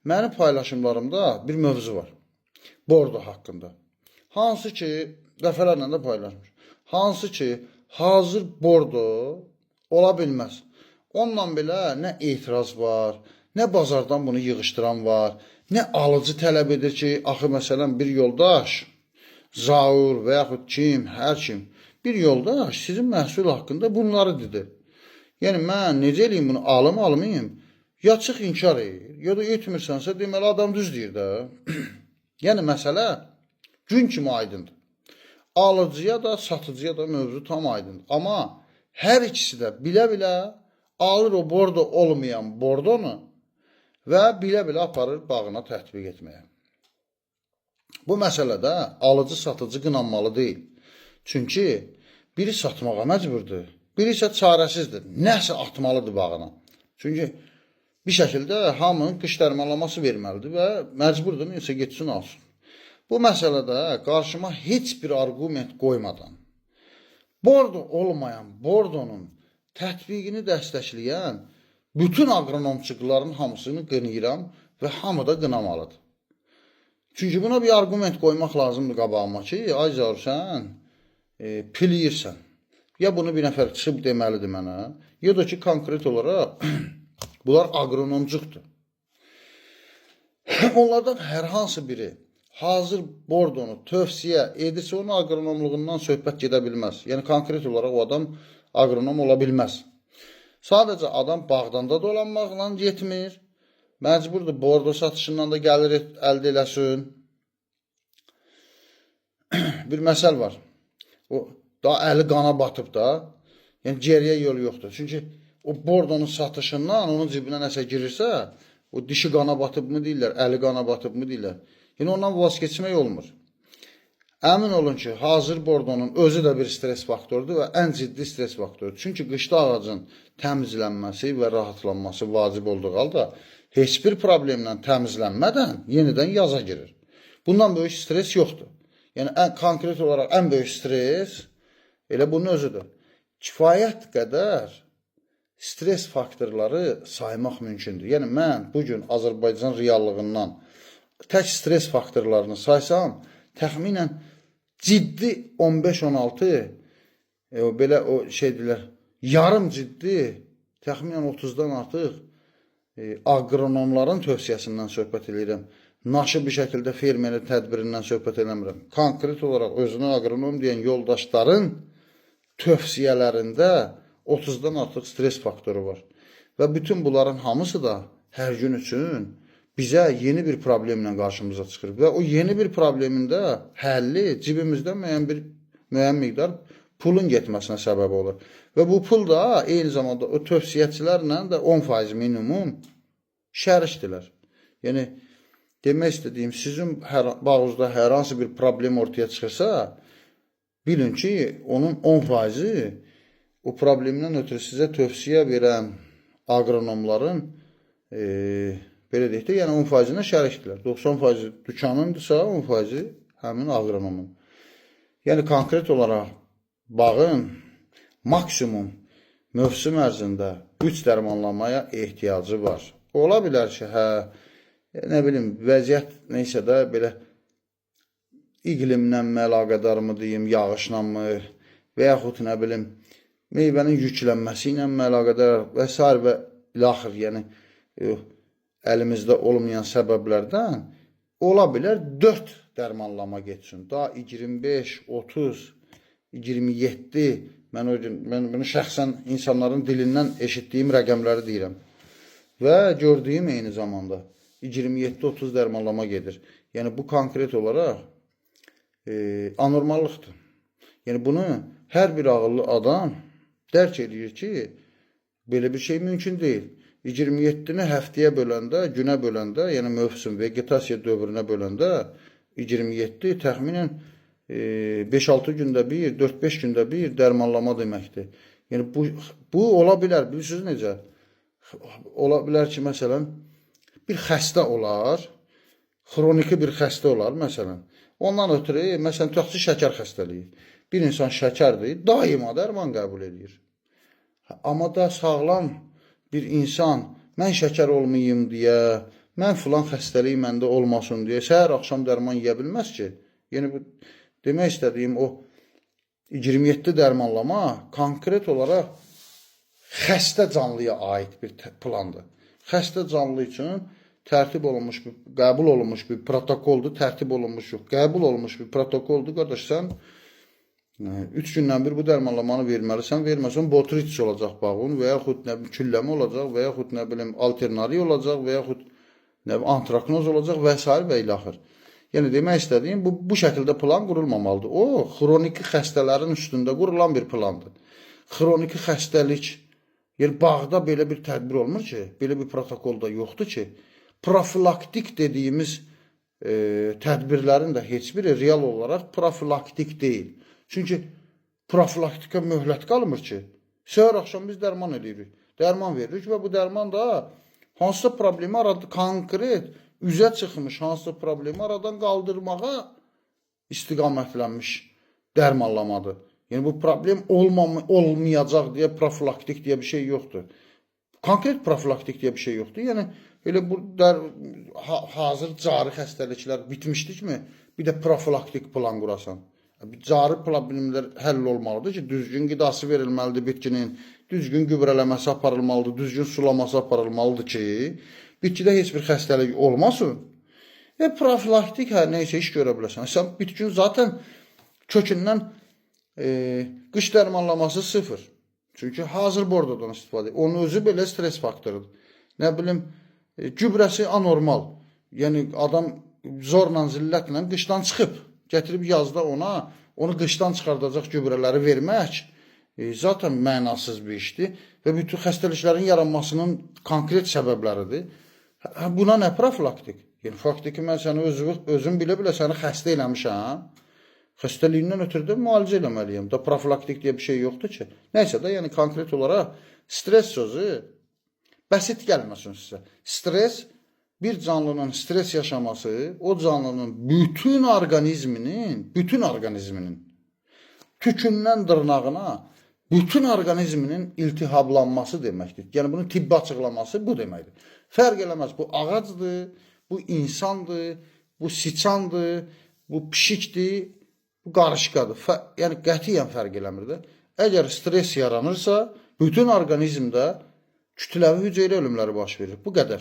Mənim paylaşımlarımda bir mövzu var. Bordo haqqında. Hansı ki, dəfələrlə də paylaşmış. Hansı ki, hazır bordo ola bilməz. Onunla belə nə etiraz var, nə bazardan bunu yığışdıran var, nə alıcı tələb edir ki, axı məsələn bir yoldaş, Zaur və yaxud kim, hər kim, bir yoldaş sizin məhsul haqqında bunları dedi. Yəni mən necə eləyim bunu, almayım? Ya çıx inkar edir, ya da etmirsənsə deməli adam düz deyir də. Yəni məsələ gün kimi aydındır. Alıcıya da, satıcıya da mövzu tam aydındır. Amma hər ikisi də bilə-bilə alır o bordo olmayan bordonu və bilə-bilə aparır bağına tətbiq etməyə. Bu məsələdə alıcı satıcı qınanmalı deyil. Çünki biri satmağa məcburdur, biri isə çarəsizdir. Nəsə atmalıdır bağına. Çünki bir şəkildə hamının qış dərmanlaması verməlidir və məcburdur, neysə getsin alsın. Bu məsələdə qarşıma heç bir arqument qoymadan, bordo olmayan bordonun tətbiqini dəstəkləyən bütün aqronomçuların hamısını qınayıram və hamı da qınamalıdır. Çünki buna bir arqument qoymaq lazımdır qabağıma ki, ay Zaur sən piliyirsən. Ya bunu bir nəfər çıxıb deməlidir mənə, ya da ki, konkret olaraq bunlar aqronomcuqdur. Onlardan hər hansı biri hazır bordonu tövsiyə edirsə, onun aqronomluğundan söhbət gedə bilməz. Yəni, konkret olaraq o adam aqronom ola bilməz. Sadəcə adam bağdanda dolanmaqla getmir, məcburdur bordo satışından da gəlir əldə eləsin. Bir məsəl var. O daha əli qana batıb da, yəni geriyə yol yoxdur. Çünki o bordonun satışından onun cibinə nəsə girirsə, o dişi qana batıb mı deyirlər, əli qana batıb mı deyirlər. Yəni ondan vaz keçmək olmur. Əmin olun ki, hazır bordonun özü də bir stres faktorudur və ən ciddi stres faktorudur. Çünki qışda ağacın təmizlənməsi və rahatlanması vacib olduğu halda heç bir problemlə təmizlənmədən yenidən yaza girir. Bundan böyük stres yoxdur. Yəni konkret olaraq ən böyük stres elə bunun özüdür. Kifayət qədər stres faktorları saymaq mümkündür. Yəni mən bugün Azərbaycan reallığından tək stres faktorlarını saysam, təxminən ciddi 15-16, belə o şeydirlər, yarım ciddi, təxminən 30-dan artıq aqronomların tövsiyəsindən söhbət edirəm. Naşı bir şəkildə fermerin tədbirindən söhbət eləmirəm. Konkret olaraq özünə aqronom deyən yoldaşların tövsiyələrində 30-dan artıq stres faktoru var. Və bütün bunların hamısı da hər gün üçün bizə yeni bir problemlə qarşımıza çıxır. Və o yeni bir problemin də həlli cibimizdə müəyyən miqdar pulun getməsinə səbəb olur. Və bu pul da eyni zamanda o tövsiyəçilərlə də 10% minimum şərikdirlər. Yəni, demək istədiyim, sizin bağınızda hər hansı bir problem ortaya çıxırsa, bilin ki, onun 10%-i o problemdən ötürü sizə tövsiyə verən aqronomların belə deyək də, yəni 10%-nə şərikdirlər. 90% dükanındısa, 10%-i həmin aqronomun. Yəni, konkret olaraq bağın maksimum mövsüm ərzində 3 dərmanlamaya ehtiyacı var. Ola bilər ki, nə bilim, vəziyyət neysə də belə iqlimlə əlaqədar mı deyim, yağışla mı və yaxud nə bilim, meyvənin yüklənməsi ilə əlaqədar və s. və ilaxır, yəni əlimizdə olmayan səbəblərdən ola bilər 4 dərmanlama getsin. Daha 25, 30, 27, mən bunu şəxsən insanların dilindən eşitdiyim rəqəmləri deyirəm. Və gördüyüm eyni zamanda 27-30 dərmanlama gedir. Yəni bu konkret olaraq anormallıqdır. Yəni bunu hər bir ağıllı adam dərk edir ki, belə bir şey mümkün deyil. 27-ni həftəyə böləndə, günə böləndə, yəni mövsüm, vegetasiya dövrünə böləndə 27 təxminən 5-6 gündə bir, 4-5 gündə bir dərmanlama deməkdir. Yəni bu ola bilər, bilirsiniz necə? Ola bilər ki, məsələn, bir xəstə olar, xroniki bir xəstə olar, məsələn. Ondan ötürü, məsələn, tutaq ki, şəkər xəstəliyi. Bir insan şəkərdir, daima dərman qəbul edir. Amma da sağlam bir insan, mən şəkər olmayayım deyə, mən filan xəstəlik məndə olmasın deyə səhər axşam dərman yeyə bilməz ki. Yəni bu demək istədiyim o 27 dərmanlama konkret olaraq xəstə canlıya aid bir plandır. Xəstə canlı üçün tərtib olunmuş bir, qəbul olunmuş bir protokoldur, tərtib olunmuş yox, qəbul olunmuş bir protokoldur. Qardaş, sən 3 gündən bir bu dərmanlamanı verməlisən, verməsən botritis olacaq bağın və yaxud nə bilim külləmə olacaq və yaxud nə bilim alternari olacaq və yaxud nə bilim antraknoz olacaq və s. və ilə axır. Yəni demək istədiyim bu şəkildə plan qurulmamalıdır. O xroniki xəstələrin üstündə qurulan bir plandır. Xroniki xəstəlik, yəni bağda belə bir tədbir olmur ki, belə bir protokolda yoxdur ki, profilaktik dediyimiz tədbirlərin də heç biri real olaraq profilaktik deyil. Çünki profilaktika möhlət qalmır ki, səhər axşam biz dərman edirik, dərman veririk və bu dərman da hansısa problemi konkret, üzə çıxmış hansısa problemi aradan qaldırmağa istiqamətlənmiş dərmanlamadır. Yəni bu problem olmayacaq deyə profilaktik deyə bir şey yoxdur. Konkret profilaktik deyə bir şey yoxdur. Yəni elə bu hazır cari xəstəliklər bitmişdikmi? Bir də profilaktik plan qurasan. Cari problemlər həll olmalıdır ki, düzgün qidası verilməlidir bitkinin, düzgün gübrələməsi aparılmalıdır, düzgün sulaması aparılmalıdır ki, bitkidə heç bir xəstəlik olmasın. Profilaktik hər neysə iş görə biləsən. Sən bitkin zaten kökündən qış dərmanlaması 0. Çünki hazır bordodan istifadə edir. Onun özü belə stres faktorudur. Nə bilim, gübrəsi anormal. Yəni adam zorla, zillətlə qışdan çıxıb. Gətirib yazda onu qışdan çıxardacaq gübrələri vermək zaten mənasız bir işdir və bütün xəstəliklərin yaranmasının konkret səbəbləridir. Buna nə profilaktik? Yəni faktiki mən səni özüm bilə-bilə səni xəstə eləmişəm. Xəstəliyindən ötürü də müalicə eləməliyəm. Da profilaktik deyə bir şey yoxdur ki. Nəysə də, yəni konkret olaraq stres sözü bəsit gəlməsin sizə. Stres bir canlının stres yaşaması, o canlının bütün orqanizminin tükündən dırnağına bütün orqanizminin iltihablanması deməkdir. Yəni bunun tibbi açıqlaması bu deməkdir. Fərq eləməz, bu ağacdır, bu insandır, bu siçandır, bu pişikdir, bu qarışqadır. Yəni qətiyyən fərq eləmir də. Əgər stres yaranırsa, bütün orqanizmdə kütləvi hüceyrə ölümləri baş verir. Bu qədər.